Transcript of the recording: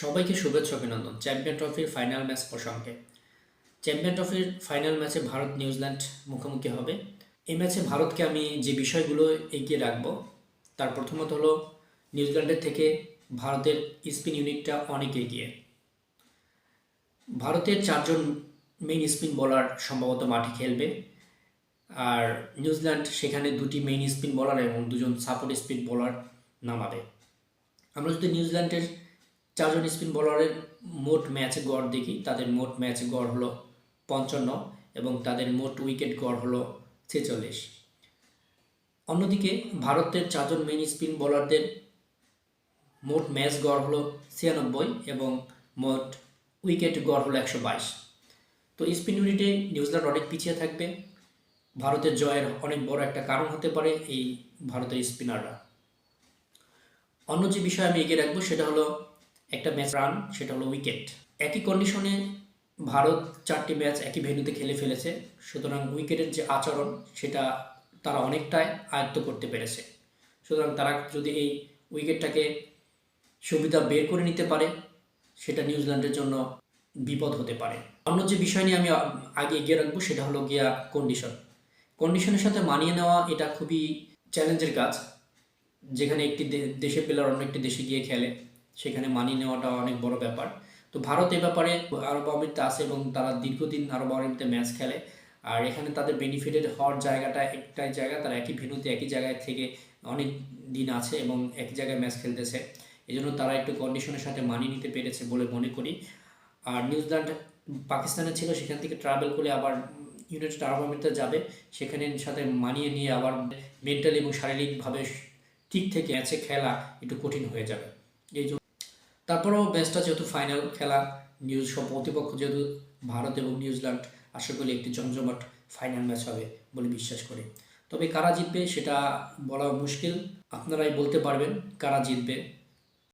সবাইকে শুভেচ্ছা অভিনন্দন। চ্যাম্পিয়ন ট্রফির ফাইনাল ম্যাচ প্রসঙ্গে। চ্যাম্পিয়ন ট্রফির ফাইনাল ম্যাচে ভারত নিউজিল্যান্ড মুখোমুখি হবে। এই ম্যাচে ভারতকে আমি যে বিষয়গুলো এগিয়ে রাখবো, তার প্রথমত হলো নিউজিল্যান্ডের থেকে ভারতের স্পিন ইউনিটটা অনেক এগিয়ে। ভারতের চারজন মেইন স্পিন বোলার সম্ভবত মাঠে খেলবে, আর নিউজিল্যান্ড সেখানে দুটি মেইন স্পিন বোলার এবং দুজন সাপোর্ট স্পিন বোলার নামাবে। আমরা যদি নিউজিল্যান্ডের চারজন স্পিন বোলারের মোট ম্যাচ গড় দেখি, তাদের মোট ম্যাচ গড় হলো 55 এবং তাদের মোট উইকেট গড় হলো 46। অন্যদিকে ভারতের চারজন মেইন স্পিন বোলারদের মোট ম্যাচ গড় হলো 96 এবং মোট উইকেট গড় হলো 122। তো স্পিন ইউনিটে নিউজিল্যান্ড অনেক পিছিয়ে থাকবে। ভারতের জয়ের অনেক বড় একটা কারণ হতে পারে এই ভারতের স্পিনাররা। অন্য যে বিষয় আমি এগিয়ে রাখবো সেটা হলো একটা ম্যাচ রান, সেটা হলো উইকেট। একই কন্ডিশনে ভারত 4টি ম্যাচ একই ভেন্যুতে খেলে ফেলেছে, সুতরাং উইকেটের যে আচরণ সেটা তারা অনেকটাই আয়ত্ত করতে পেরেছে। সুতরাং তারা যদি এই উইকেটটাকে সুবিধা বের করে নিতে পারে, সেটা নিউজিল্যান্ডের জন্য বিপদ হতে পারে। অন্য যে বিষয় নিয়ে আমি আগে এগিয়ে রাখবো সেটা হলো গিয়া কন্ডিশনের সাথে মানিয়ে নেওয়া এটা খুবই চ্যালেঞ্জের কাজ। যেখানে একটি দেশের প্লেয়ার অন্য একটি দেশে গিয়ে খেলে, সেখানে মানিয়ে নেওয়াটা অনেক বড় ব্যাপার। তো ভারত এ ব্যাপারে আরব আমিরাতে আছে এবং তারা দীর্ঘদিন আরব আমিরাতে ম্যাচ খেলে, আর এখানে তাদের বেনিফিটেড হওয়ার জায়গাটা একটাই জায়গা, তারা একই ভেন্যুতে একই জায়গায় থেকে অনেক দিন আছে এবং এক জায়গায় ম্যাচ খেলতেছে। এই জন্য তারা একটু কন্ডিশনের সাথে মানিয়ে নিতে পেরেছে বলে মনে করি। আর নিউজিল্যান্ড পাকিস্তানে ছিল, সেখান থেকে ট্রাভেল করে আবার ইউনাইটেড আরব আমিরাতে যাবে, সেখানে সাথে মানিয়ে নিয়ে আবার মেন্টালি এবং শারীরিকভাবে ঠিক থেকে ম্যাচে খেলা একটু কঠিন হয়ে যাবে। এই জন্য তারপরেও ম্যাচটা যেহেতু ফাইনাল খেলা, সব প্রতিপক্ষ যেহেতু ভারত এবং নিউজিল্যান্ড, আশা করি একটি জমজমাট ফাইনাল ম্যাচ হবে বলে বিশ্বাস করি। তবে কারা জিতবে সেটা বলা মুশকিল, আপনারাই বলতে পারবেন কারা জিতবে।